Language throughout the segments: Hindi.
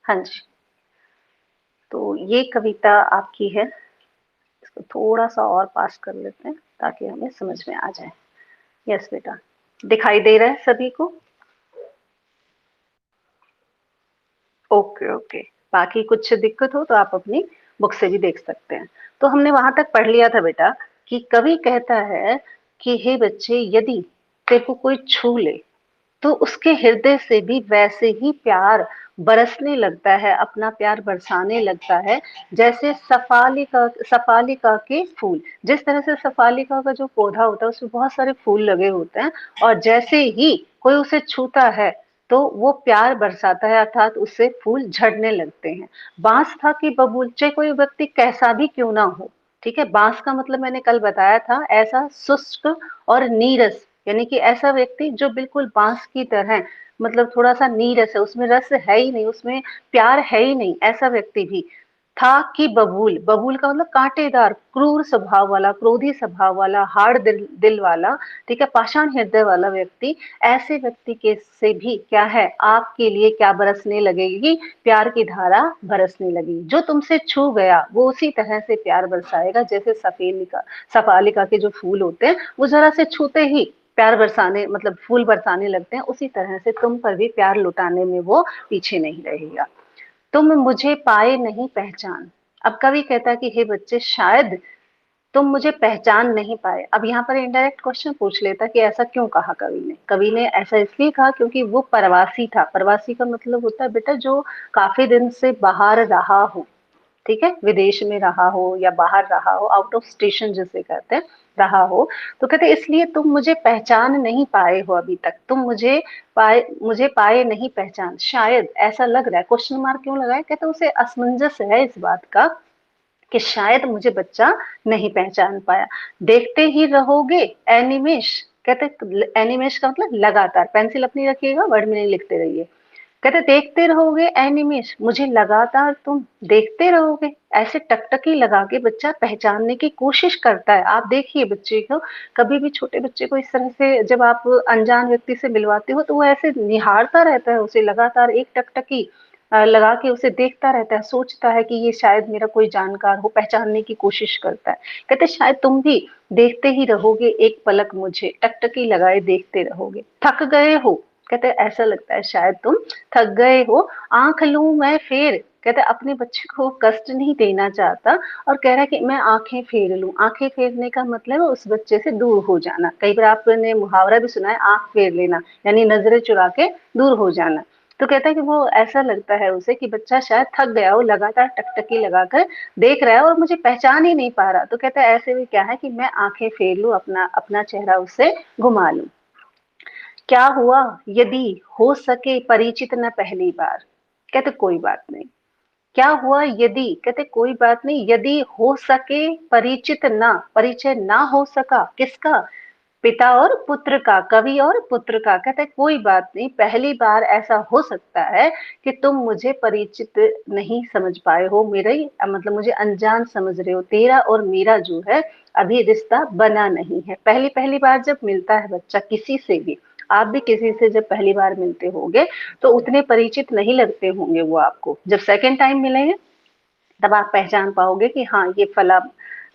हाँ जी। तो ये कविता आपकी है। इसको थोड़ा सा और पास कर लेते हैं ताकि हमें समझ में आ जाए। यस बेटा, दिखाई दे रहा है सभी को? Okay okay. बाकी कुछ दिक्कत हो तो आप अपनी बुक से भी देख सकते हैं। तो हमने वहां तक पढ़ लिया था बेटा कि कवि कहता है कि हे बच्चे, यदि तेरे को कोई छू ले तो उसके हृदय से भी वैसे ही प्यार बरसने लगता है, अपना प्यार बरसाने लगता है, जैसे सफालिका के फूल। जिस तरह से सफालिका का जो पौधा होता है उसमें बहुत सारे फूल लगे होते हैं, और जैसे ही कोई उसे छूता है तो वो प्यार बरसाता है, अर्थात उससे फूल झड़ने लगते हैं। बांस था कि बबूल, चाहे कोई व्यक्ति कैसा भी क्यों ना हो, ठीक है। बांस का मतलब मैंने कल बताया था, ऐसा शुष्क और नीरस, यानी कि ऐसा व्यक्ति जो बिल्कुल बांस की तरह, मतलब थोड़ा सा नीरस है, उसमें रस है ही नहीं, उसमें प्यार है ही नहीं, ऐसा व्यक्ति भी था कि बबूल। बबूल का मतलब कांटेदार, क्रूर स्वभाव वाला, क्रोधी स्वभाव वाला, हार्ड दिल वाला, ठीक है, पाषाण हृदय वाला व्यक्ति। ऐसे व्यक्ति के से भी क्या है, आपके लिए क्या बरसने लगेगी, प्यार की धारा बरसने लगी। जो तुमसे छू गया वो उसी तरह से प्यार बरसाएगा, जैसे सफालिका के जो फूल होते हैं वो जरा से छूते ही प्यार बरसाने, मतलब फूल बरसाने लगते हैं, उसी तरह से तुम पर भी प्यार लुटाने में वो पीछे नहीं रहेगा। तुम मुझे पाए नहीं पहचान। अब कवि कहता है कि हे बच्चे, शायद तुम मुझे पहचान नहीं पाए। अब यहाँ पर इनडायरेक्ट क्वेश्चन पूछ लेता कि ऐसा क्यों कहा कवि ने। कवि ने ऐसा इसलिए कहा क्योंकि वो प्रवासी था। प्रवासी का मतलब होता है बेटा जो काफी दिन से बाहर रहा हो, ठीक है, विदेश में रहा हो या बाहर रहा हो, आउट ऑफ स्टेशन जिसे कहते हैं, रहा हो। तो कहते इसलिए तुम मुझे पहचान नहीं पाए हो अभी तक, तुम मुझे पाए नहीं पहचान। शायद ऐसा लग रहा है, क्वेश्चन मार्क क्यों लगाए, कहते उसे असमंजस है इस बात का कि शायद मुझे बच्चा नहीं पहचान पाया। देखते ही रहोगे एनिमेश, कहते एनिमेश का मतलब लगातार, पेंसिल अपनी रखिएगा, वर्ड में नहीं लिखते रहिए। कहते देखते रहोगे एनिमेश, मुझे लगातार तुम देखते रहोगे। ऐसे टकटकी लगा के बच्चा पहचानने की कोशिश करता है। आप देखिए बच्चे को, कभी भी छोटे बच्चे को इस तरह से जब आप अनजान व्यक्ति से मिलवाते हो तो वो ऐसे निहारता रहता है उसे, लगातार एक टकटकी लगा के उसे देखता रहता है, सोचता है कि ये शायद मेरा कोई जानकार हो, पहचानने की कोशिश करता है। कहते शायद तुम भी देखते ही रहोगे एक पलक मुझे, टकटकी लगाए देखते रहोगे। थक गए हो, कहते ऐसा लगता है शायद तुम थक गए हो। आंख लूं मैं फेर, कहते अपने बच्चे को कष्ट नहीं देना चाहता और कह रहा है कि मैं आंखें फेर लूं। आंखें फेरने का मतलब है उस बच्चे से दूर हो जाना। कई बार आपने मुहावरा भी सुना है, आंख फेर लेना, यानी नजरें चुरा के दूर हो जाना। तो कहता है कि वो ऐसा लगता है उसे कि बच्चा शायद थक गया हो, लगातार टकटकी लगाकर देख रहा है और मुझे पहचान ही नहीं पा रहा। तो कहता है ऐसे में क्या है कि मैं आंखें फेर लूं, अपना अपना चेहरा उससे घुमा लूं। क्या हुआ यदि हो सके परिचित न पहली बार, कहते कोई बात नहीं। क्या हुआ यदि, कहते कोई बात नहीं, यदि हो सके परिचित ना, परिचय ना हो सका, किसका, पिता और पुत्र का, कवि और पुत्र का। कहता है कोई बात नहीं, पहली बार ऐसा हो सकता है कि तुम मुझे परिचित नहीं समझ पाए हो, मेरे मतलब मुझे अनजान समझ रहे हो। तेरा और मेरा जो है अभी रिश्ता बना नहीं है। पहली पहली बार जब मिलता है बच्चा किसी से भी, आप भी किसी से जब पहली बार मिलते होंगे तो उतने परिचित नहीं लगते होंगे वो आपको। जब सेकेंड टाइम मिलेंगे तब आप पहचान पाओगे कि हाँ ये फला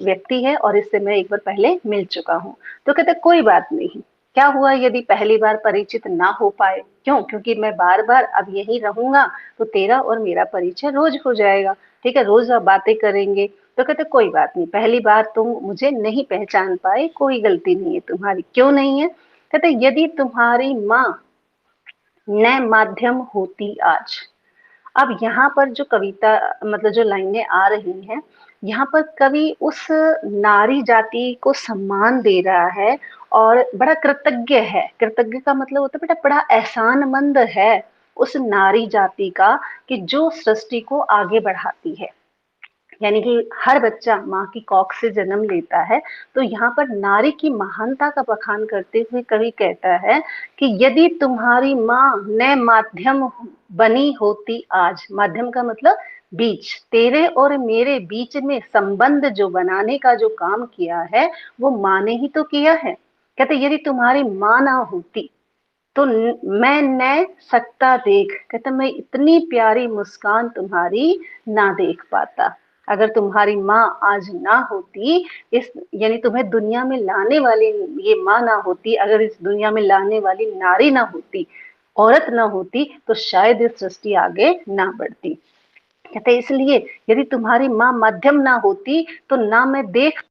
व्यक्ति है और इससे मैं एक बार पहले मिल चुका हूँ। तो कहते कोई बात नहीं, क्या हुआ यदि पहली बार परिचित ना हो पाए, क्यों, क्योंकि मैं बार बार अब यही रहूंगा तो तेरा और मेरा परिचय रोज हो जाएगा, ठीक है, रोज आप बातें करेंगे। तो कहते कोई बात नहीं, पहली बार तुम मुझे नहीं पहचान पाए, कोई गलती नहीं है तुम्हारी। क्यों नहीं है, कहते यदि तुम्हारी माँ न माध्यम होती आज। अब यहाँ पर जो कविता, मतलब जो लाइनें आ रही हैं, यहाँ पर कवि उस नारी जाति को सम्मान दे रहा है और बड़ा कृतज्ञ है। कृतज्ञ का मतलब होता है बेटा बड़ा एहसानमंद है उस नारी जाति का कि जो सृष्टि को आगे बढ़ाती है। यानी कि हर बच्चा माँ की कोख से जन्म लेता है। तो यहाँ पर नारी की महानता का बखान करते हुए कवि कहता है कि यदि तुम्हारी माँ ने माध्यम बनी होती आज। माध्यम का मतलब बीच, तेरे और मेरे बीच में संबंध जो बनाने का जो काम किया है वो माँ ने ही तो किया है। कहते यदि तुम्हारी माँ ना होती, तो मैं न सकता देख, कहते मैं इतनी प्यारी मुस्कान तुम्हारी ना देख पाता। अगर तुम्हारी माँ आज ना होती, इस यानी तुम्हें दुनिया में लाने वाली ये माँ ना होती, अगर इस दुनिया में लाने वाली नारी ना होती, औरत ना होती, तो शायद ये सृष्टि आगे ना बढ़ती। कहते इसलिए यदि तुम्हारी माँ मध्यम ना होती, तो ना मैं देख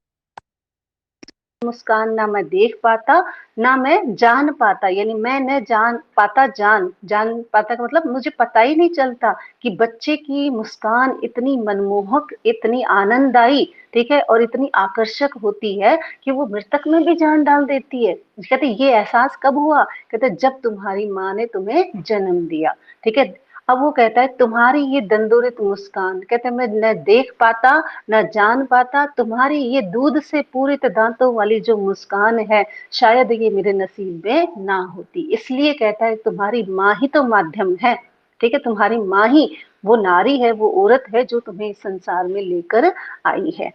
मुस्कान, ना मैं देख पाता, ना मैं जान पाता, यानी मैं न जान पाता, जान पाता का मतलब मुझे पता ही नहीं चलता कि बच्चे की मुस्कान इतनी मनमोहक, इतनी आनंददायी, ठीक है, और इतनी आकर्षक होती है कि वो मृतक में भी जान डाल देती है। कहते ये एहसास कब हुआ? कहते जब तुम्हारी माँ ने तुम्हें जन्म दिया, ठीक है। अब वो कहता है तुम्हारी ये दंदोरित मुस्कान, कहते मैं न देख पाता, न जान पाता, तुम्हारी ये दूध से पूरित दांतों वाली जो मुस्कान है, शायद ये मेरे नसीब में ना होती। इसलिए कहता है तुम्हारी माँ ही तो माध्यम है, ठीक है, तुम्हारी माँ ही वो नारी है, वो औरत है जो तुम्हें इस संसार में लेकर आई है।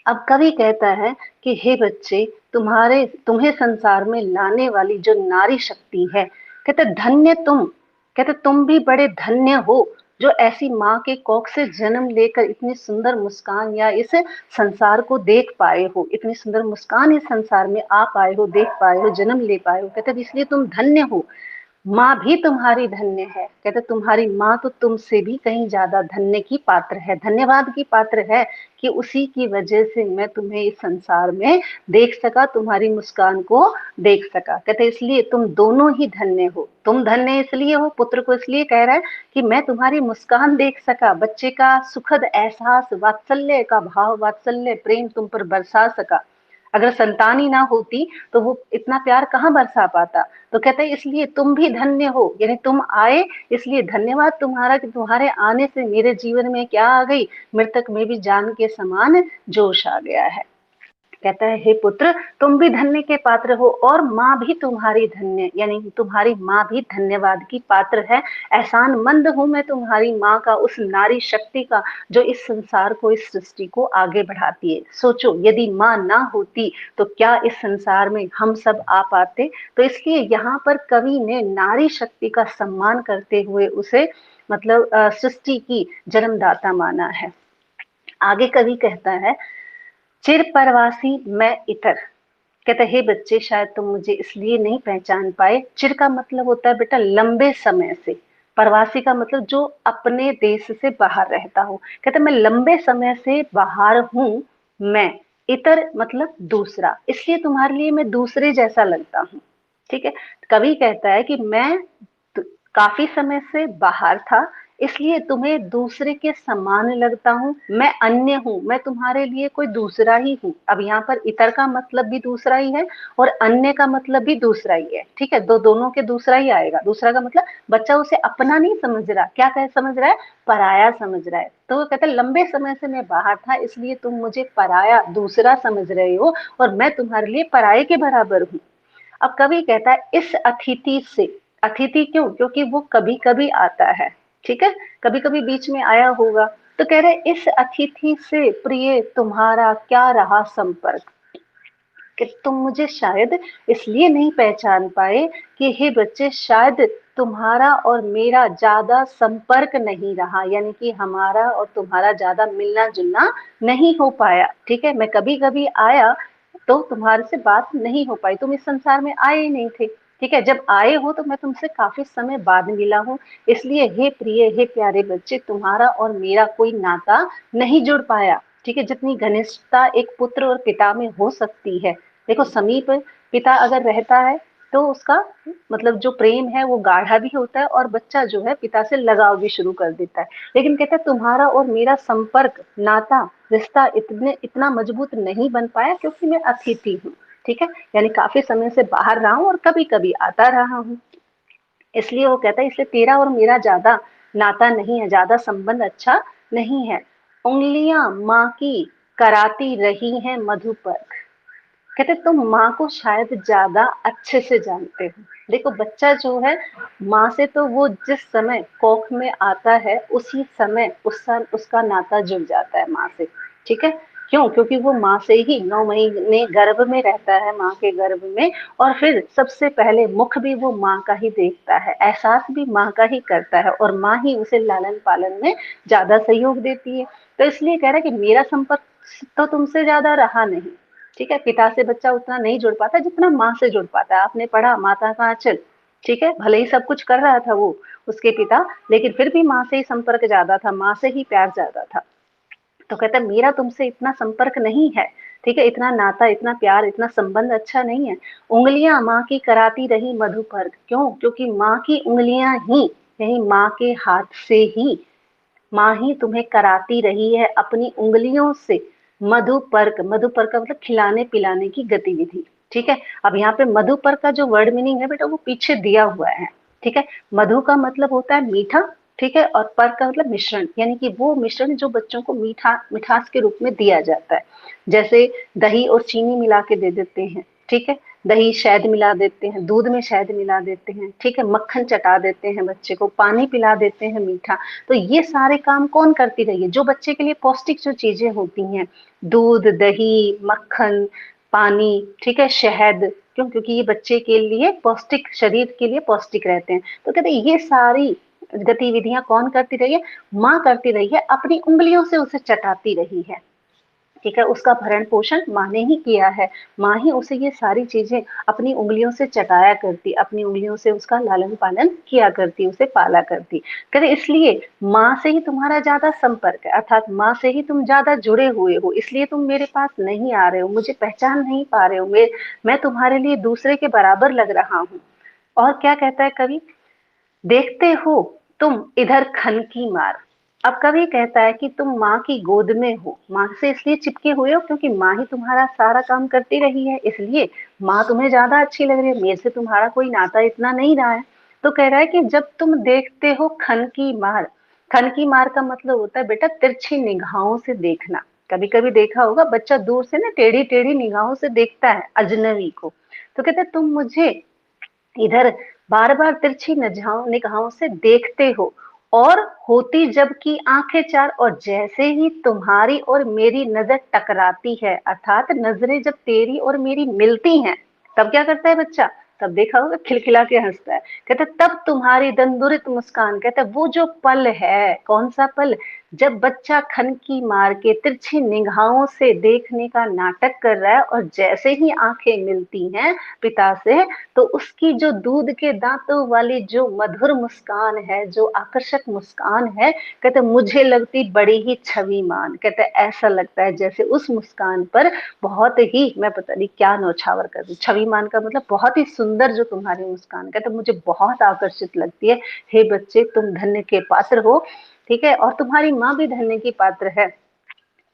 अब कवि कहता है कि हे बच्चे, तुम्हें संसार में लाने वाली जो नारी शक्ति है, कहते धन्य तुम, कहते तुम भी बड़े धन्य हो जो ऐसी माँ के कोख से जन्म लेकर इतनी सुंदर मुस्कान या इस संसार को देख पाए हो, इतनी सुंदर मुस्कान इस संसार में आ पाए हो, देख पाए हो, जन्म ले पाए हो। कहते इसलिए तुम धन्य हो। माँ भी तुम्हारी धन्य है, कहते तुम्हारी माँ तो तुमसे भी कहीं ज्यादा धन्य की पात्र है, धन्यवाद की पात्र है कि उसी की वजह से मैं तुम्हें इस संसार में देख सका, तुम्हारी मुस्कान को देख सका। कहते इसलिए तुम दोनों ही धन्य हो। तुम धन्य इसलिए हो, पुत्र को इसलिए कह रहा है कि मैं तुम्हारी मुस्कान देख सका, बच्चे का सुखद एहसास, वात्सल्य का भाव, वात्सल्य प्रेम तुम पर बरसा सका। अगर संतान ही ना होती तो वो इतना प्यार कहाँ बरसा पाता। तो कहते हैं इसलिए तुम भी धन्य हो, यानी तुम आए, इसलिए धन्यवाद तुम्हारा कि तुम्हारे आने से मेरे जीवन में क्या आ गई, मृतक में भी जान के समान जोश आ गया है। कहता है हे पुत्र, तुम भी धन्य के पात्र हो और माँ भी तुम्हारी धन्य, यानी तुम्हारी माँ भी धन्यवाद की पात्र है। एहसान मंद हूं मैं तुम्हारी माँ का, उस नारी शक्ति का जो इस संसार को, इस सृष्टि को आगे बढ़ाती है। सोचो यदि माँ ना होती तो क्या इस संसार में हम सब आ पाते? तो इसलिए यहाँ पर कवि ने नारी शक्ति का सम्मान करते हुए उसे मतलब सृष्टि की जन्मदाता माना है। आगे कवि कहता है चिर परवासी मैं इतर, कहते हे बच्चे शायद तुम मुझे इसलिए नहीं पहचान पाए। चिर का मतलब होता है बेटा लंबे समय से, प्रवासी का मतलब जो अपने देश से बाहर रहता हो। कहते मैं लंबे समय से बाहर हूं, मैं इतर मतलब दूसरा, इसलिए तुम्हारे लिए मैं दूसरे जैसा लगता हूँ, ठीक है। कवि कहता है कि मैं काफी समय से बाहर था, इसलिए तुम्हें दूसरे के समान लगता हूँ, मैं अन्य हूँ, मैं तुम्हारे लिए कोई दूसरा ही हूँ। अब यहाँ पर इतर का मतलब भी दूसरा ही है और अन्य का मतलब भी दूसरा ही है, ठीक है, दोनों के दूसरा ही आएगा। दूसरा का मतलब बच्चा उसे अपना नहीं समझ रहा, क्या कह समझ रहा है, पराया समझ रहा है। तो वो कहता है लंबे समय से मैं बाहर था, इसलिए तुम मुझे पराया, दूसरा समझ रहे हो और मैं तुम्हारे लिए पराये के बराबर हूँ। अब कवि कहता है इस अतिथि से, अतिथि क्यों, क्योंकि वो कभी कभी आता है, ठीक है, कभी कभी बीच में आया होगा। तो कह रहे इस अतिथि से प्रिय तुम्हारा क्या रहा संपर्क, कि तुम मुझे शायद इसलिए नहीं पहचान पाए कि हे बच्चे शायद तुम्हारा और मेरा ज्यादा संपर्क नहीं रहा, यानी कि हमारा और तुम्हारा ज्यादा मिलना जुलना नहीं हो पाया, ठीक है। मैं कभी कभी आया तो तुम्हारे से बात नहीं हो पाई, तुम इस संसार में आए ही नहीं थे, ठीक है। जब आए हो तो मैं तुमसे काफी समय बाद मिला हूँ, इसलिए हे प्रिय, हे प्यारे बच्चे, तुम्हारा और मेरा कोई नाता नहीं जुड़ पाया, ठीक है। जितनी घनिष्ठता एक पुत्र और पिता में हो सकती है, देखो समीप पिता अगर रहता है तो उसका मतलब जो प्रेम है वो गाढ़ा भी होता है और बच्चा जो है पिता से लगाव भी शुरू कर देता है। लेकिन कहता है तुम्हारा और मेरा संपर्क, नाता, रिश्ता इतना मजबूत नहीं बन पाया क्योंकि मैं अतिथि हूँ, ठीक है, यानी काफी समय से बाहर रहा हूँ और कभी कभी आता रहा हूँ। इसलिए वो कहता है इसलिए तेरा और मेरा ज्यादा नाता नहीं है, ज्यादा संबंध अच्छा नहीं है। उंगलियां माँ की कराती रही हैं मधु पर, कहते तुम माँ को शायद ज्यादा अच्छे से जानते हो। देखो बच्चा जो है माँ से तो वो जिस समय कोख में आता है उसी समय उसका नाता जुड़ जाता है माँ से, ठीक है। क्यों? क्योंकि वो माँ से ही 9 महीने गर्भ में रहता है, माँ के गर्भ में, और फिर सबसे पहले मुख भी वो माँ का ही देखता है, एहसास भी माँ का ही करता है, और माँ ही उसे लालन पालन में ज्यादा सहयोग देती है। तो इसलिए कह रहा है कि मेरा संपर्क तो तुमसे ज्यादा रहा नहीं। ठीक है, पिता से बच्चा उतना नहीं जुड़ पाता जितना माँ से जुड़ पाता है। आपने पढ़ा माता का आंचल, ठीक है, भले ही सब कुछ कर रहा था वो उसके पिता, लेकिन फिर भी माँ से ही संपर्क ज्यादा था, माँ से ही प्यार ज्यादा था। तो कहता है मेरा तुमसे इतना संपर्क नहीं है, ठीक है, इतना नाता, इतना प्यार, इतना संबंध अच्छा नहीं है। उंगलियां माँ की कराती रही मधुपर्क, क्यों? क्योंकि माँ की उंगलियां ही, यही माँ के हाथ से ही माँ ही तुम्हें कराती रही है अपनी उंगलियों से मधुपर्क। मधुपर्क का मतलब खिलाने पिलाने की गतिविधि। ठीक है, अब यहाँ पे मधुपर्क का जो वर्ड मीनिंग है बेटा वो पीछे दिया हुआ है। ठीक है, मधु का मतलब होता है मीठा, ठीक है, और पर्क का मतलब मिश्रण, यानी कि वो मिश्रण जो बच्चों को मीठा मिठास के रूप में दिया जाता है। जैसे दही और चीनी मिला के दे देते हैं, ठीक है, दही शहद मिला देते हैं, दूध में शहद मिला देते हैं, ठीक है, मक्खन चटा देते हैं बच्चे को, पानी पिला देते हैं मीठा। तो ये सारे काम कौन करती रही है? जो बच्चे के लिए पौष्टिक जो चीजें होती हैं, दूध, दही, मक्खन, पानी, ठीक है, शहद, क्यों? क्योंकि ये बच्चे के लिए पौष्टिक, शरीर के लिए पौष्टिक रहते हैं। तो कहते हैं ये सारी गतिविधियां कौन करती रही है? माँ करती रही है, अपनी उंगलियों से उसे चटाती रही है। ठीक है, उसका भरण पोषण माँ ने ही किया है, माँ ही उसे ये सारी चीजें अपनी उंगलियों से चटाया करती, अपनी उंगलियों से उसका लालन पालन किया करती, उसे पाला करती। कहते इसलिए माँ से ही तुम्हारा ज्यादा संपर्क है, अर्थात माँ से ही तुम ज्यादा जुड़े हुए हो, इसलिए तुम मेरे पास नहीं आ रहे हो, मुझे पहचान नहीं पा रहे हो, मैं तुम्हारे लिए दूसरे के बराबर लग रहा हूँ। और क्या कहता है कवि? देखते हो तुम इधर खन की मार। अब कवि कहता है कि तुम माँ की गोद में हो, माँ से इसलिए चिपके हुए हो क्योंकि माँ ही तुम्हारा सारा काम करती रही है, इसलिए माँ तुम्हें ज्यादा अच्छी लग रही है, मेरे से तुम्हारा कोई नाता इतना नहीं रहा है। तो कह रहा है कि जब तुम देखते हो खन की मार, खन की मार का मतलब होता है बेटा तिरछी निगाहों से देखना। कभी कभी देखा होगा बच्चा दूर से ना टेढ़ी टेढ़ी निगाहों से देखता है अजनबी को। तो कहते तुम मुझे इधर बार बार तिरछी निगाहों से देखते हो, और होती जबकि आंखें चार, और जैसे ही तुम्हारी और मेरी नजर टकराती है, अर्थात नजरें जब तेरी और मेरी मिलती हैं, तब क्या करता है बच्चा? तब देखा होगा खिलखिला के हंसता है। कहते तब तुम्हारी दंदुरित मुस्कान, कहते वो जो पल है, कौन सा पल? जब बच्चा खन की मार के तिरछी निगाहों से देखने का नाटक कर रहा है, और जैसे ही आंखें मिलती हैं पिता से, तो उसकी जो दूध के दांतों वाली जो मधुर मुस्कान है, जो आकर्षक मुस्कान है, कहते मुझे लगती बड़ी ही छविमान। कहते ऐसा लगता है जैसे उस मुस्कान पर बहुत ही, मैं पता नहीं क्या नौछावर कर दूं, छविमान का मतलब बहुत ही सुंदर जो तुम्हारी मुस्कान, कहते मुझे बहुत आकर्षित लगती है। हे बच्चे तुम धन्य के पात्र हो, ठीक है, और तुम्हारी माँ भी धन्य की पात्र है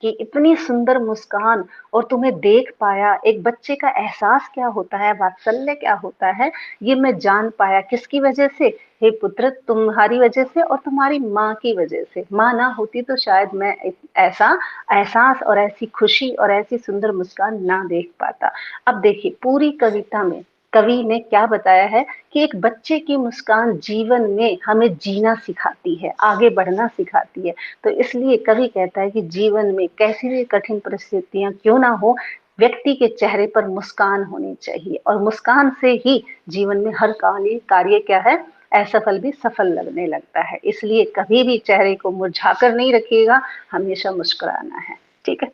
कि इतनी सुंदर मुस्कान, और तुम्हें देख पाया। एक बच्चे का एहसास क्या होता है, वात्सल्य क्या होता है, ये मैं जान पाया। किसकी वजह से? हे पुत्र तुम्हारी वजह से और तुम्हारी माँ की वजह से। माँ ना होती तो शायद मैं ऐसा एहसास और ऐसी खुशी और ऐसी सुंदर मुस्कान ना देख पाता। अब देखिए पूरी कविता में कवि ने क्या बताया है कि एक बच्चे की मुस्कान जीवन में हमें जीना सिखाती है, आगे बढ़ना सिखाती है। तो इसलिए कवि कहता है कि जीवन में कैसी भी कठिन परिस्थितियां क्यों ना हो, व्यक्ति के चेहरे पर मुस्कान होनी चाहिए, और मुस्कान से ही जीवन में हर कार्य क्या है, असफल भी सफल लगने लगता है। इसलिए कभी भी चेहरे को मुरझा कर नहीं रखिएगा, हमेशा मुस्कुराना है। ठीक है,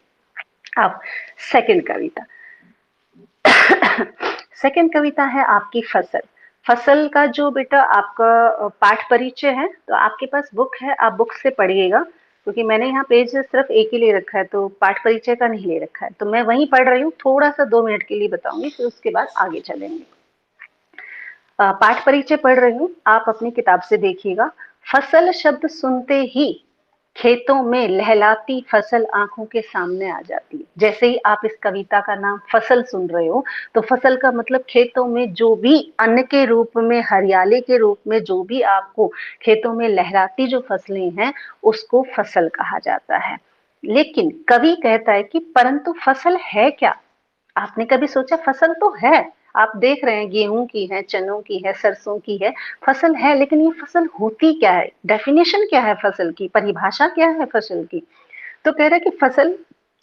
अब सेकंड कविता। सेकंड कविता है आपकी फसल। फसल का जो बेटा आपका पाठ परिचय है, तो आपके पास बुक है, आप बुक से पढ़िएगा, क्योंकि मैंने यहाँ पेज सिर्फ एक ही ले रखा है, तो पाठ परिचय का नहीं ले रखा है, तो मैं वहीं पढ़ रही हूँ, थोड़ा सा 2 मिनट के लिए बताऊंगी, फिर उसके बाद आगे चलेंगे। पाठ परिचय पढ़ रही हूँ, आप अपनी किताब से देखिएगा। फसल शब्द सुनते ही खेतों में लहलाती फसल आंखों के सामने आ जाती है। जैसे ही आप इस कविता का नाम फसल सुन रहे हो, तो फसल का मतलब खेतों में जो भी अन्न के रूप में, हरियाली के रूप में जो भी आपको खेतों में लहराती जो फसलें हैं, उसको फसल कहा जाता है। लेकिन कवि कहता है कि परंतु फसल है क्या? आपने कभी सोचा? फसल तो है, आप देख रहे हैं गेहूं की है, चनों की है, सरसों की है, फसल है, लेकिन ये फसल होती क्या है? डेफिनेशन क्या है फसल की? परिभाषा क्या है फसल की? तो कह रहे हैं कि फसल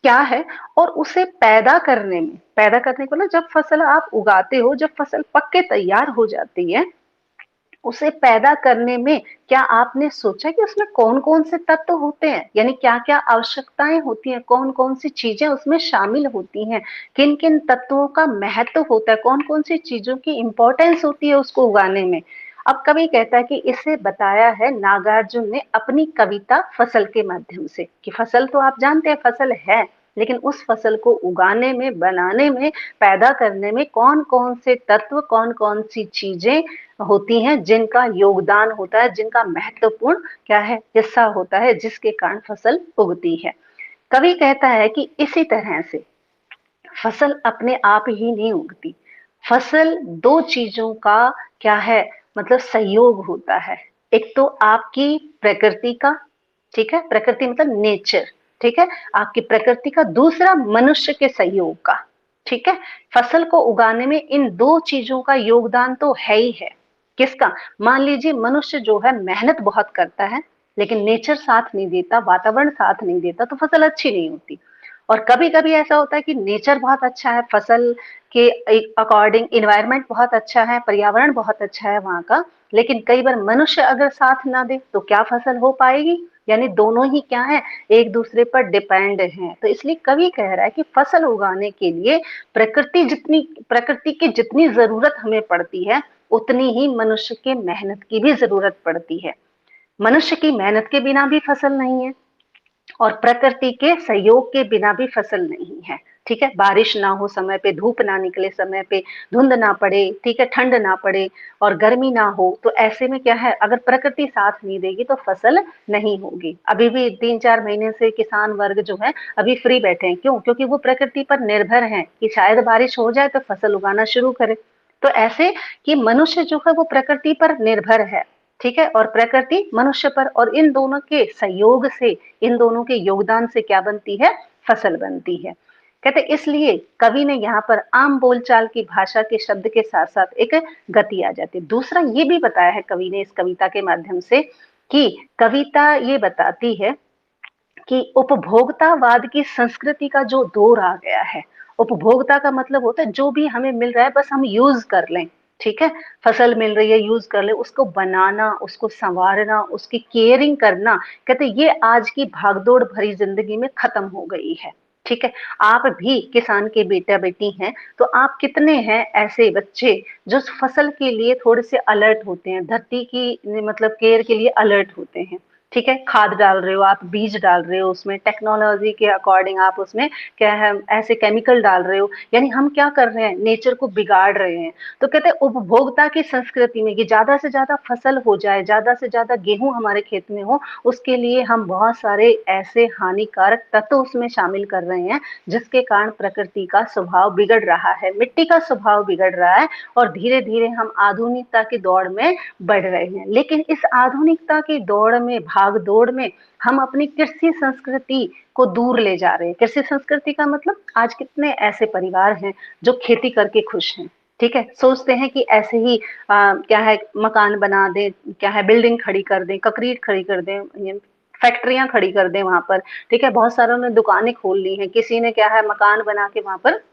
क्या है, और उसे पैदा करने में, पैदा करने को ना, जब फसल आप उगाते हो, जब फसल पक के तैयार हो जाती है, उसे पैदा करने में क्या आपने सोचा कि उसमें कौन कौन से तत्व होते हैं, यानी क्या क्या आवश्यकताएं होती हैं, कौन कौन सी चीजें उसमें शामिल होती हैं, किन किन तत्वों का महत्व होता है, कौन कौन सी चीजों की इंपॉर्टेंस होती है उसको उगाने में। अब कवि कहता है कि इसे बताया है नागार्जुन ने अपनी कविता फसल के माध्यम से, कि फसल तो आप जानते हैं फसल है, लेकिन उस फसल को उगाने में, बनाने में, पैदा करने में कौन कौन से तत्व, कौन कौन सी चीजें होती हैं जिनका योगदान होता है, जिनका महत्वपूर्ण क्या है, हिस्सा होता है, जिसके कारण फसल उगती है। कवि कहता है कि इसी तरह से फसल अपने आप ही नहीं उगती, फसल दो चीजों का क्या है, मतलब सहयोग होता है। एक तो आपकी प्रकृति का, ठीक है, प्रकृति मतलब नेचर, ठीक है, आपकी प्रकृति का, दूसरा मनुष्य के सहयोग का, ठीक है। फसल को उगाने में इन दो चीजों का योगदान तो है ही है। किसका? मान लीजिए मनुष्य जो है मेहनत बहुत करता है, लेकिन नेचर साथ नहीं देता, वातावरण साथ नहीं देता, तो फसल अच्छी नहीं होती। और कभी कभी ऐसा होता है कि नेचर बहुत अच्छा है, फसल के अकॉर्डिंग इन्वायरमेंट बहुत अच्छा है, पर्यावरण बहुत अच्छा है वहां का, लेकिन कई बार मनुष्य अगर साथ ना दे तो क्या फसल हो पाएगी? यानी दोनों ही क्या है, एक दूसरे पर डिपेंड हैं। तो इसलिए कवि कह रहा है कि फसल उगाने के लिए प्रकृति की जितनी जरूरत हमें पड़ती है, उतनी ही मनुष्य के मेहनत की भी जरूरत पड़ती है। मनुष्य की मेहनत के बिना भी फसल नहीं है, और प्रकृति के सहयोग के बिना भी फसल नहीं है। ठीक है, बारिश ना हो समय पे, धूप ना निकले समय पे, धुंध ना पड़े, ठीक है, ठंड ना पड़े और गर्मी ना हो, तो ऐसे में क्या है, अगर प्रकृति साथ नहीं देगी तो फसल नहीं होगी। अभी भी 3-4 महीने से किसान वर्ग जो है अभी फ्री बैठे हैं, क्यों? क्योंकि वो प्रकृति पर निर्भर हैं कि शायद बारिश हो जाए तो फसल उगाना शुरू करे। तो ऐसे कि मनुष्य जो है वो प्रकृति पर निर्भर है, ठीक है, और प्रकृति मनुष्य पर, और इन दोनों के सहयोग से, इन दोनों के योगदान से क्या बनती है, फसल बनती है। कहते इसलिए कवि ने यहाँ पर आम बोलचाल की भाषा के शब्द के साथ साथ एक गति आ जाती है। दूसरा ये भी बताया है कवि ने इस कविता के माध्यम से कि कविता ये बताती है कि उपभोक्तावाद की संस्कृति का जो दौर आ गया है, उपभोक्ता का मतलब होता है जो भी हमें मिल रहा है बस हम यूज कर लें, ठीक है, फसल मिल रही है यूज कर ले, उसको बनाना, उसको संवारना, उसकी केयरिंग करना, कहते ये आज की भागदौड़ भरी जिंदगी में खत्म हो गई है। ठीक है, आप भी किसान के बेटा बेटी हैं, तो आप कितने हैं ऐसे बच्चे जो फसल के लिए थोड़े से अलर्ट होते हैं, धरती की मतलब केयर के लिए अलर्ट होते हैं। ठीक है, खाद डाल रहे हो आप, बीज डाल रहे हो, उसमें टेक्नोलॉजी के अकॉर्डिंग आप उसमें क्या है, ऐसे केमिकल डाल रहे हो, यानी हम क्या कर रहे हैं, नेचर को बिगाड़ रहे हैं। तो कहते हैं उपभोक्ता की संस्कृति में कि ज्यादा से ज्यादा फसल हो जाए, ज्यादा से ज्यादा गेहूं हमारे खेत में हो, उसके लिए हम बहुत सारे ऐसे हानिकारक तत्व उसमें शामिल कर रहे हैं, जिसके कारण प्रकृति का स्वभाव बिगड़ रहा है, मिट्टी का स्वभाव बिगड़ रहा है, और धीरे धीरे हम आधुनिकता की दौड़ में बढ़ रहे हैं। लेकिन इस आधुनिकता की दौड़ में, भाग दौड़ में, हम अपनी कृषि संस्कृति को दूर ले जा रहे हैं। कृषि संस्कृति का मतलब आज कितने ऐसे परिवार हैं जो खेती करके खुश हैं, ठीक है, सोचते हैं कि ऐसे ही क्या है, मकान बना दें, क्या है, बिल्डिंग खड़ी कर दें, कंक्रीट खड़ी कर दें, फैक्ट्रियां खड़ी कर दें वहां पर, ठीक है, बहुत सारों ने दुकानें खोल ली हैं, किसी ने क्या है मकान बना के वहां पर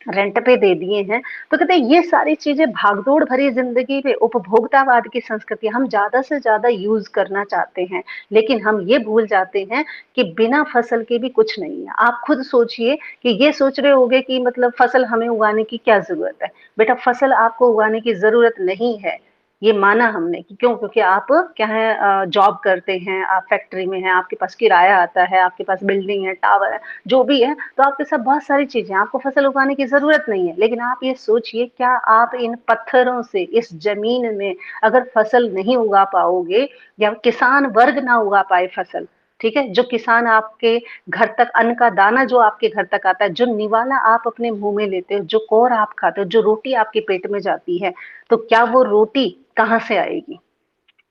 रेंट पे दे दिए हैं। तो कहते हैं ये सारी चीजें भागदौड़ भरी जिंदगी में उपभोक्तावाद की संस्कृति, हम ज्यादा से ज्यादा यूज करना चाहते हैं, लेकिन हम ये भूल जाते हैं कि बिना फसल के भी कुछ नहीं है। आप खुद सोचिए कि ये सोच रहे होगे कि मतलब फसल हमें उगाने की क्या जरूरत है। बेटा फसल आपको उगाने की जरूरत नहीं है, ये माना हमने कि क्यों, क्योंकि आप क्या है जॉब करते हैं, आप फैक्ट्री में हैं, आपके पास किराया आता है, आपके पास बिल्डिंग है, टावर है, जो भी है, तो आपके साथ बहुत सारी चीजें, आपको फसल उगाने की जरूरत नहीं है। लेकिन आप ये सोचिए, क्या आप इन पत्थरों से, इस जमीन में अगर फसल नहीं उगा पाओगे, या किसान वर्ग ना उगा पाए फसल, ठीक है, जो किसान आपके घर तक अन्न का दाना जो आपके घर तक आता है, जो निवाला आप अपने मुंह में लेते हो, जो कोर आप खाते हो, जो रोटी आपके पेट में जाती है, तो क्या वो रोटी कहाँ से आएगी?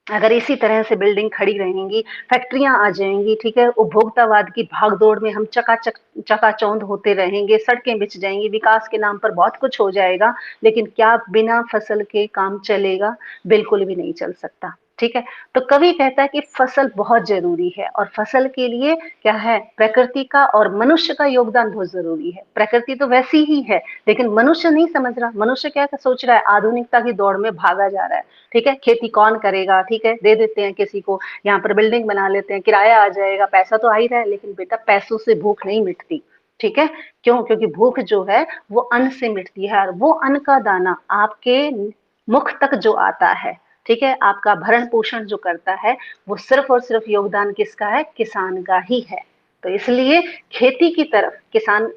अगर इसी तरह से बिल्डिंग खड़ी रहेंगी, फैक्ट्रियां आ जाएंगी, ठीक है, उपभोक्तावाद की भागदौड़ में हम चकाचक चकाचौंध होते रहेंगे, सड़कें बिछ जाएंगी, विकास के नाम पर बहुत कुछ हो जाएगा, लेकिन क्या बिना फसल के काम चलेगा? बिल्कुल भी नहीं चल सकता। ठीक है। तो कवि कहता है कि फसल बहुत जरूरी है, और फसल के लिए क्या है, प्रकृति का और मनुष्य का योगदान बहुत जरूरी है। प्रकृति तो वैसी ही है, लेकिन मनुष्य नहीं समझ रहा। मनुष्य क्या सोच रहा है, आधुनिकता की दौड़ में भागा जा रहा है। ठीक है, खेती कौन करेगा, ठीक है, दे देते हैं किसी को, यहाँ पर बिल्डिंग बना लेते हैं, किराया आ जाएगा, पैसा तो आ ही रहा है। लेकिन बेटा, पैसों से भूख नहीं मिटती। ठीक है, क्यों? क्योंकि भूख जो है वो अन्न से मिटती है, और वो अन्न का दाना आपके मुख तक जो आता है, ठीक है, आपका भरण पोषण जो करता है, वो सिर्फ और सिर्फ योगदान किसका है, किसान का ही है। तो इसलिए खेती की तरफ किसान,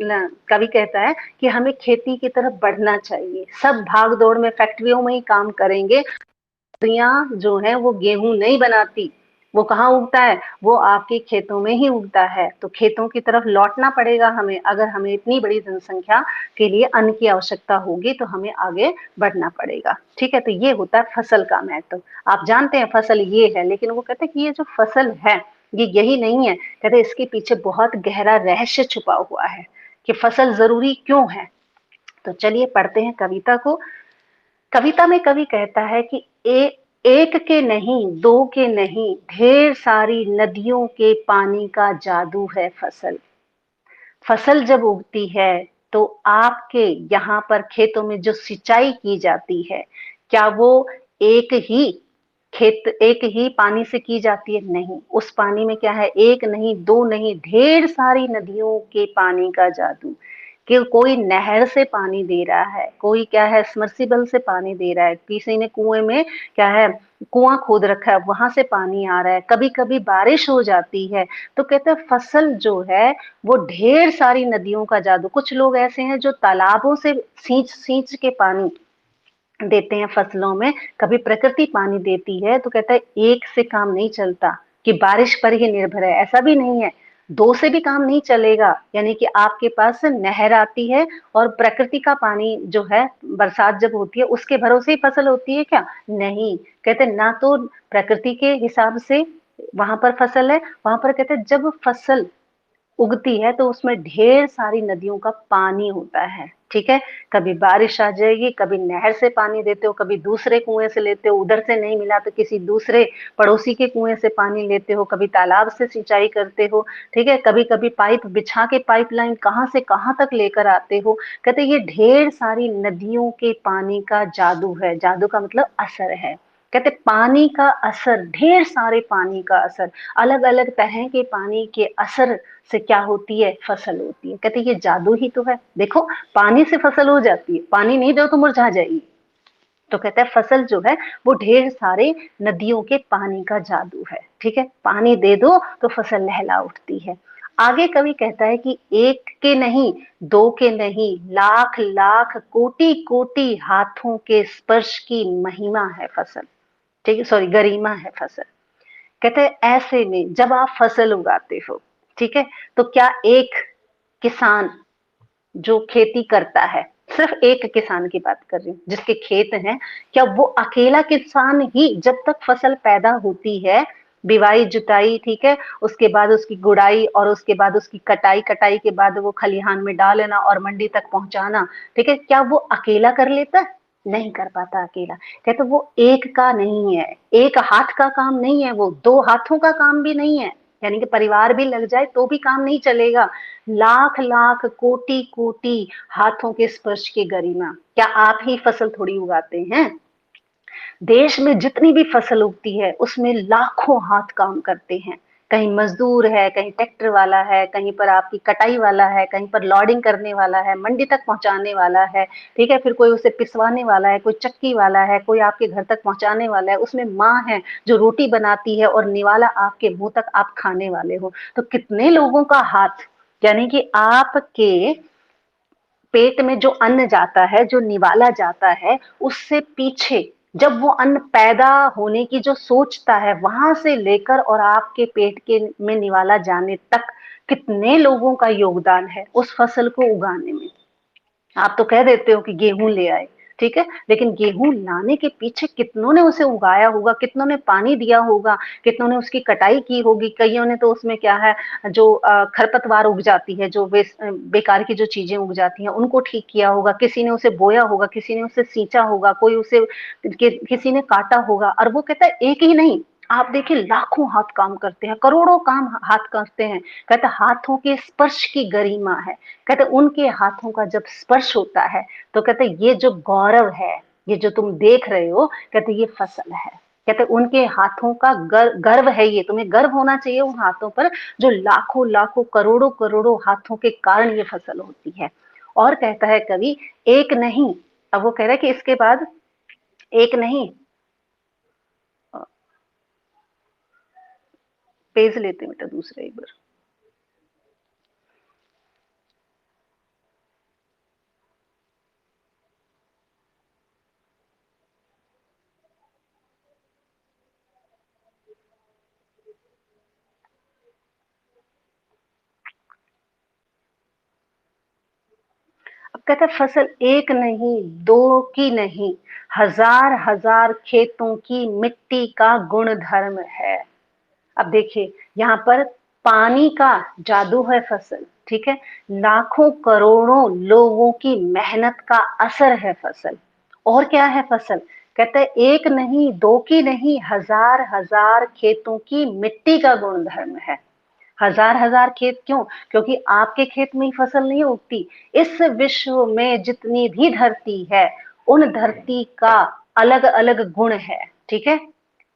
कवि कहता है कि हमें खेती की तरफ बढ़ना चाहिए। सब भाग दौड़ में फैक्ट्रियों में ही काम करेंगे, फैक्ट्रियां जो है वो गेहूं नहीं बनाती। वो कहाँ उगता है, वो आपके खेतों में ही उगता है। तो खेतों की तरफ लौटना पड़ेगा हमें, अगर हमें इतनी बड़ी जनसंख्या के लिए अन्न की आवश्यकता होगी तो हमें आगे बढ़ना पड़ेगा। ठीक है, तो ये होता है फसल का महत्व। आप जानते हैं फसल ये है, लेकिन वो कहते हैं कि ये जो फसल है ये यही नहीं है, कहते इसके पीछे बहुत गहरा रहस्य छुपा हुआ है कि फसल जरूरी क्यों है। तो चलिए पढ़ते हैं कविता को। कविता में कवि कहता है कि एक के नहीं, दो के नहीं, ढेर सारी नदियों के पानी का जादू है फसल। फसल जब उगती है तो आपके यहाँ पर खेतों में जो सिंचाई की जाती है, क्या वो एक ही एक ही पानी से की जाती है? नहीं, उस पानी में क्या है, एक नहीं, दो नहीं, ढेर सारी नदियों के पानी का जादू। कि कोई नहर से पानी दे रहा है, कोई क्या है समर्सिबल से पानी दे रहा है, किसी ने कुएं में क्या है कुआं खोद रखा है, वहां से पानी आ रहा है, कभी कभी बारिश हो जाती है। तो कहते हैं फसल जो है वो ढेर सारी नदियों का जादू। कुछ लोग ऐसे हैं जो तालाबों से सींच सींच के पानी देते हैं फसलों में, कभी प्रकृति पानी देती है। तो कहता है एक से काम नहीं चलता कि बारिश पर ही निर्भर है, ऐसा भी नहीं है। दो से भी काम नहीं चलेगा, यानी कि आपके पास नहर आती है और प्रकृति का पानी जो है बरसात जब होती है उसके भरोसे ही फसल होती है क्या? नहीं, कहते ना तो प्रकृति के हिसाब से वहां पर फसल है, वहां पर कहते जब फसल उगती है तो उसमें ढेर सारी नदियों का पानी होता है। ठीक है, कभी बारिश आ जाएगी, कभी नहर से पानी देते हो, कभी दूसरे कुएं से लेते हो, उधर से नहीं मिला तो किसी दूसरे पड़ोसी के कुएं से पानी लेते हो, कभी तालाब से सिंचाई करते हो। ठीक है, कभी कभी पाइप बिछा के पाइपलाइन कहाँ से कहाँ तक लेकर आते हो। कहते ये ढेर सारी नदियों के पानी का जादू है। जादू का मतलब असर है। कहते पानी का असर, ढेर सारे पानी का असर, अलग अलग तरह के पानी के असर से क्या होती है, फसल होती है। कहते ये जादू ही तो है। देखो, पानी से फसल हो जाती है, पानी नहीं दो तो मुरझा जाएगी। तो कहता है फसल जो है वो ढेर सारे नदियों के पानी का जादू है। ठीक है, पानी दे दो तो फसल लहला उठती है। आगे कवि कहता है कि एक के नहीं, दो के नहीं, लाख लाख कोटि कोटि हाथों के स्पर्श की महिमा है फसल। ठीक है, सॉरी, गरिमा है फसल। कहते हैं ऐसे में जब आप फसल उगाते हो, ठीक है, तो क्या एक किसान जो खेती करता है, सिर्फ एक किसान की बात कर रही हूँ जिसके खेत हैं, क्या वो अकेला किसान ही जब तक फसल पैदा होती है, बिवाई जुताई, ठीक है, उसके बाद उसकी गुड़ाई और उसके बाद उसकी कटाई, कटाई के बाद वो खलिहान में डालना और मंडी तक पहुंचाना, ठीक है, क्या वो अकेला कर लेता है? नहीं कर पाता अकेला। कहते वो एक का नहीं है, एक हाथ का काम नहीं है, वो दो हाथों का काम भी नहीं है। यानी कि परिवार भी लग जाए तो भी काम नहीं चलेगा। लाख लाख कोटि कोटि हाथों के स्पर्श की गरिमा। क्या आप ही फसल थोड़ी उगाते हैं? देश में जितनी भी फसल उगती है उसमें लाखों हाथ काम करते हैं। कहीं मजदूर है, कहीं ट्रैक्टर वाला है, कहीं पर आपकी कटाई वाला है, कहीं पर लोडिंग करने वाला है, मंडी तक पहुंचाने वाला है। ठीक है, फिर कोई उसे पिसवाने वाला है, कोई चक्की वाला है, कोई आपके घर तक पहुंचाने वाला है, उसमें माँ है जो रोटी बनाती है और निवाला आपके मुंह तक आप खाने वाले हो। तो कितने लोगों का हाथ, यानी कि आपके पेट में जो अन्न जाता है, जो निवाला जाता है, उससे पीछे जब वो अन्न पैदा होने की जो सोचता है, वहां से लेकर और आपके पेट के में निवाला जाने तक कितने लोगों का योगदान है उस फसल को उगाने में। आप तो कह देते हो कि गेहूं ले आए, ठीक है, लेकिन गेहूं लाने के पीछे कितनों ने उसे उगाया होगा, कितनों ने पानी दिया होगा, कितनों ने उसकी कटाई की होगी, कईयों ने तो उसमें क्या है जो खरपतवार उग जाती है, जो बेकार की जो चीजें उग जाती हैं उनको ठीक किया होगा, किसी ने उसे बोया होगा, किसी ने उसे सींचा होगा, कोई उसे किसी ने काटा होगा। और वो कहता है एक ही नहीं, आप देखिए लाखों हाथ काम करते हैं, करोड़ों काम हाथ करते हैं। कहते हाथों के स्पर्श की गरिमा है। कहते उनके हाथों का जब स्पर्श होता है तो कहते ये जो गौरव है, ये जो तुम देख रहे हो, कहते ये फसल है। कहते उनके हाथों का गर्व है, ये तुम्हें गर्व होना चाहिए उन हाथों पर जो लाखों लाखों करोड़ों करोड़ों हाथों के कारण ये फसल होती है। और कहता है कवि, एक नहीं, अब वो कह रहा है कि इसके बाद एक नहीं, पेज लेते बेटा दूसरा एक बार। अब कहता है फसल एक नहीं, दो की नहीं, हजार हजार खेतों की मिट्टी का गुण धर्म है। अब देखिए यहाँ पर पानी का जादू है फसल, ठीक है, लाखों करोड़ों लोगों की मेहनत का असर है फसल। और क्या है फसल, कहते हैं एक नहीं, दो की नहीं, हजार हजार खेतों की मिट्टी का गुण धर्म है। हजार हजार खेत क्यों, क्योंकि आपके खेत में ही फसल नहीं उगती, इस विश्व में जितनी भी धरती है उन धरती का अलग अलग गुण है। ठीक है,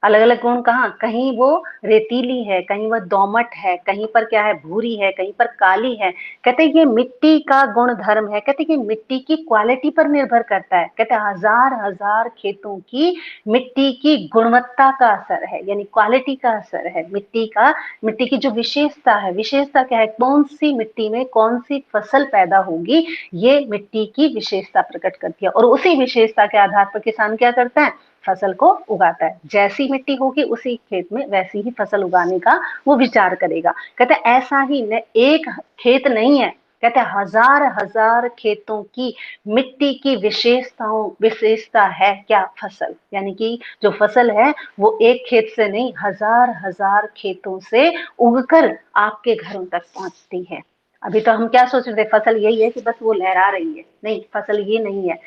अलग अलग गुण, कहाँ, कहीं वो रेतीली है, कहीं वह दोमट है, कहीं पर क्या है भूरी है, कहीं पर काली है। कहते ये मिट्टी का गुण धर्म है, कहते ये मिट्टी की क्वालिटी पर निर्भर करता है। कहते हजार हजार खेतों की मिट्टी की गुणवत्ता का असर है, यानी क्वालिटी का असर है मिट्टी का। मिट्टी की जो विशेषता है, विशेषता क्या है, कौन सी मिट्टी में कौन सी फसल पैदा होगी, ये मिट्टी की विशेषता प्रकट करती है। और उसी विशेषता के आधार पर किसान क्या करता है, फसल को उगाता है। जैसी मिट्टी होगी उसी खेत में वैसी ही फसल उगाने का वो विचार करेगा। कहते हैं ऐसा ही एक खेत नहीं है, कहते हैं हजार हजार खेतों की मिट्टी की विशेषता है क्या, फसल। यानी कि जो फसल है वो एक खेत से नहीं, हजार हजार खेतों से उगकर आपके घरों तक पहुंचती है। अभी तो हम क्या सोच रहे थे, फसल यही है कि बस वो लहरा रही है, नहीं, फसल ये नहीं है।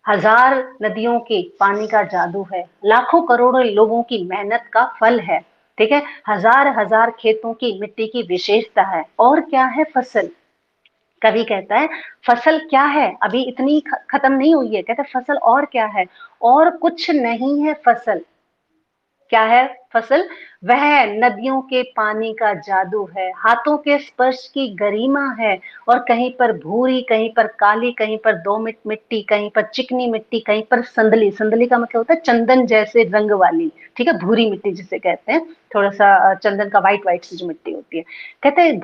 हजार नदियों के पानी का जादू है, लाखों करोड़ों लोगों की मेहनत का फल है। ठीक है, हजार हजार खेतों की मिट्टी की विशेषता है। और क्या है फसल, कवि कहता है फसल क्या है, अभी इतनी खत्म नहीं हुई है, कहता है फसल और क्या है, और कुछ नहीं है फसल। क्या है फसल, वह नदियों के पानी का जादू है, हाथों के स्पर्श की गरिमा है। और कहीं पर भूरी, कहीं पर काली, कहीं पर दोमट मिट्टी, कहीं पर चिकनी मिट्टी, कहीं पर संदली, संदली का मतलब होता है चंदन जैसे रंग वाली, ठीक है, भूरी मिट्टी जिसे कहते हैं, थोड़ा सा चंदन का व्हाइट व्हाइट सी जो मिट्टी होती है। कहते हैं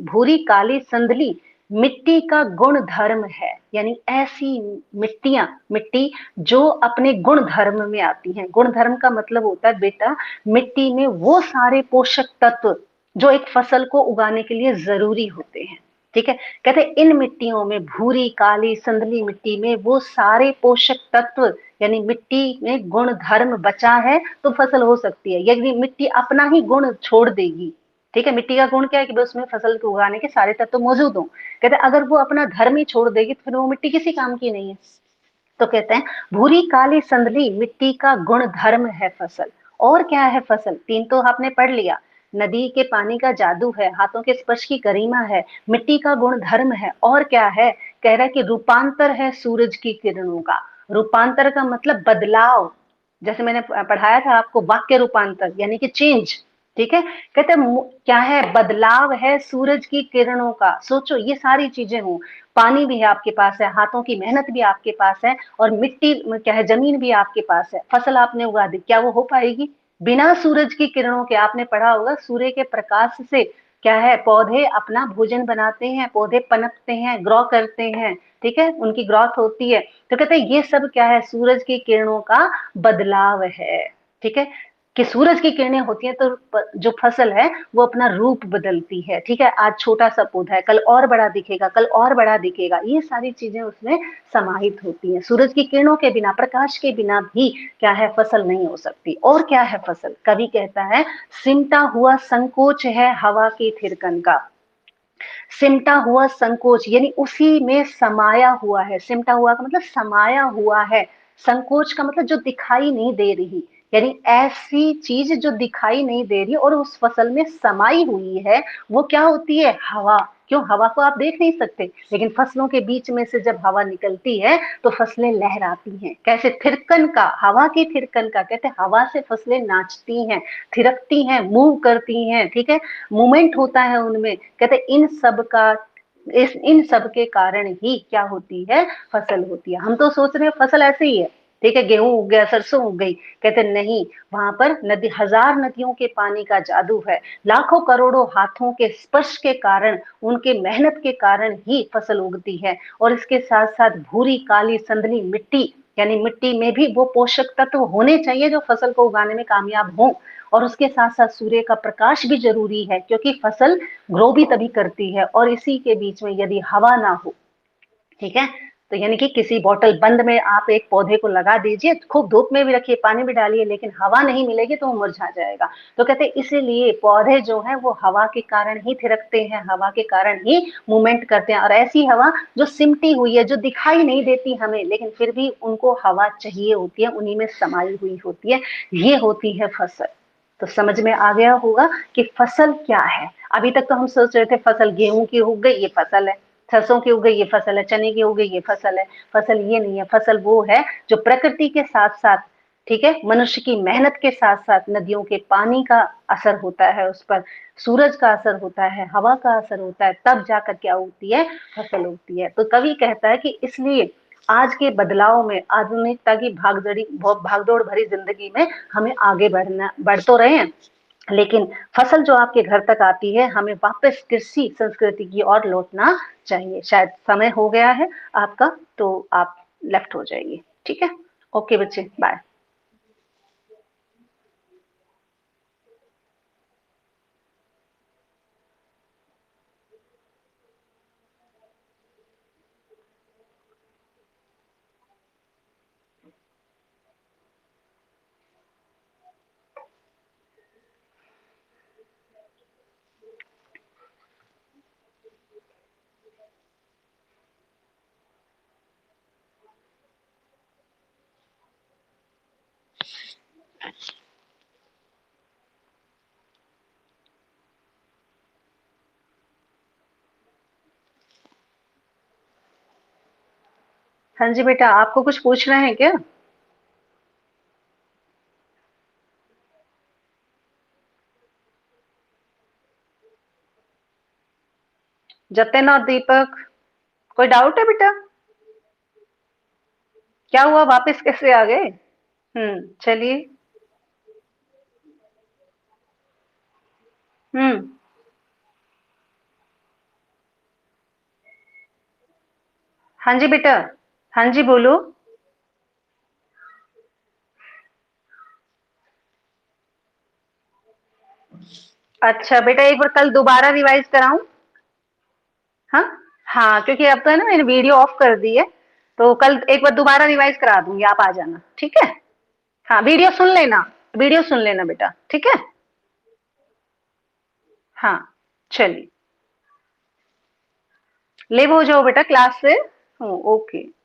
भूरी काली संदली मिट्टी का गुण धर्म है। यानी ऐसी मिट्टी जो अपने गुण धर्म में आती हैं। गुण धर्म का मतलब होता है बेटा, मिट्टी में वो सारे पोषक तत्व जो एक फसल को उगाने के लिए जरूरी होते हैं। ठीक है, कहते हैं इन मिट्टियों में, भूरी काली संदली मिट्टी में वो सारे पोषक तत्व, यानी मिट्टी में गुण धर्म बचा है तो फसल हो सकती है। यदि मिट्टी अपना ही गुण छोड़ देगी, ठीक है, मिट्टी का गुण क्या है कि उसमें फसल को उगाने के सारे तत्व मौजूद हों, कहते हैं अगर वो अपना धर्म ही छोड़ देगी तो फिर वो मिट्टी किसी काम की नहीं है। तो कहते हैं भूरी काली संदली मिट्टी का गुण धर्म है फसल। और क्या है फसल, तीन तो आपने पढ़ लिया, नदी के पानी का जादू है, हाथों के स्पर्श की गरिमा है, मिट्टी का गुण धर्म है, और क्या है, कह रहा है कि रूपांतर है सूरज की किरणों का। रूपांतर का मतलब बदलाव, जैसे मैंने पढ़ाया था आपको वाक्य रूपांतर यानी कि चेंज। ठीक है, कहते हैं क्या है, बदलाव है सूरज की किरणों का। सोचो ये सारी चीजें हो, पानी भी है आपके पास है, हाथों की मेहनत भी आपके पास है, और मिट्टी क्या है, जमीन भी आपके पास है, फसल आपने उगा दी, क्या वो हो पाएगी बिना सूरज की किरणों के। आपने पढ़ा होगा सूर्य के प्रकाश से क्या है, पौधे अपना भोजन बनाते हैं, पौधे पनपते हैं, ग्रो करते हैं, ठीक है, उनकी ग्रोथ होती है। तो कहते हैं ये सब क्या है, सूरज की किरणों का बदलाव है। ठीक है, कि सूरज की किरणें होती हैं तो जो फसल है वो अपना रूप बदलती है, ठीक है। आज छोटा सा पौधा है, कल और बड़ा दिखेगा, कल और बड़ा दिखेगा, ये सारी चीजें उसमें समाहित होती हैं। सूरज की किरणों के बिना, प्रकाश के बिना भी क्या है, फसल नहीं हो सकती। और क्या है फसल? कवि कहता है, सिमटा हुआ संकोच है हवा की थिरकन का। सिमटा हुआ संकोच यानी उसी में समाया हुआ है। सिमटा हुआ का मतलब समाया हुआ है, संकोच का मतलब जो दिखाई नहीं दे रही, यानी ऐसी चीज जो दिखाई नहीं दे रही और उस फसल में समाई हुई है, वो क्या होती है? हवा। क्यों? हवा को आप देख नहीं सकते, लेकिन फसलों के बीच में से जब हवा निकलती है तो फसलें लहराती हैं। कैसे? थिरकन का, हवा की थिरकन का, कहते हैं हवा से फसलें नाचती हैं, थिरकती हैं, मूव करती हैं, ठीक है, मूवमेंट होता है उनमें। कहते इन सब का, इन सब के कारण ही क्या होती है? फसल होती है। हम तो सोच रहे हैं फसल ऐसे ही है, ठीक है, गेहूं उग गया, सरसों उग गई। कहते नहीं, वहां पर नदी, हजार नदियों के पानी का जादू है। लाखों करोड़ों हाथों के स्पर्श के कारण, उनके मेहनत के कारण ही फसल उगती है। और इसके साथ साथ भूरी काली संदली मिट्टी, यानी मिट्टी में भी वो पोषक तत्व होने चाहिए जो फसल को उगाने में कामयाब हो। और उसके साथ साथ सूर्य का प्रकाश भी जरूरी है, क्योंकि फसल ग्रो भी तभी करती है। और इसी के बीच में यदि हवा ना हो, ठीक है, तो यानी कि किसी बॉटल बंद में आप एक पौधे को लगा दीजिए, खूब धूप में भी रखिए, पानी भी डालिए, लेकिन हवा नहीं मिलेगी तो वो मुरझा जाएगा। तो कहते हैं इसीलिए पौधे जो है वो हवा के कारण ही थिरकते हैं, हवा के कारण ही मूवमेंट करते हैं। और ऐसी हवा जो सिमटी हुई है, जो दिखाई नहीं देती हमें, लेकिन फिर भी उनको हवा चाहिए होती है, उन्हीं में समाई हुई होती है, ये होती है फसल। तो समझ में आ गया होगा कि फसल क्या है। अभी तक तो हम सोच रहे थे फसल गेहूं की उग गई, ये फसल है, सरसों की उग गई, ये फसल है, चने की उग गई, ये फसल है। फसल ये नहीं है, फसल वो है जो प्रकृति के साथ साथ, ठीक है, मनुष्य की मेहनत के साथ साथ नदियों के पानी का असर होता है उस पर, सूरज का असर होता है, हवा का असर होता है, तब जाकर क्या होती है? फसल होती है। तो कवि कहता है कि इसलिए आज के बदलाव में, आधुनिकता की भागदौड़ भरी जिंदगी में हमें आगे बढ़ तो रहे हैं, लेकिन फसल जो आपके घर तक आती है, हमें वापस कृषि संस्कृति की ओर लौटना चाहिए। शायद समय हो गया है आपका, तो आप लेफ्ट हो जाइए, ठीक है। ओके बच्चे, बाय। हाँ जी बेटा, आपको कुछ पूछना है क्या? जतिन और दीपक, कोई डाउट है बेटा? क्या हुआ, वापस कैसे आ गए? चलिए। हम्म। हाँ जी बेटा। हाँ जी, बोलो। अच्छा बेटा, एक बार कल दोबारा रिवाइज कराऊं? हाँ। हाँ, क्योंकि अब तो है ना, मैंने वीडियो ऑफ कर दी है, तो कल एक बार दोबारा रिवाइज करा दूंगी, आप आ जाना, ठीक है। हाँ, वीडियो सुन लेना, वीडियो सुन लेना बेटा, ठीक है। हाँ, चलिए। लिव हो जाओ बेटा क्लास से। ओके।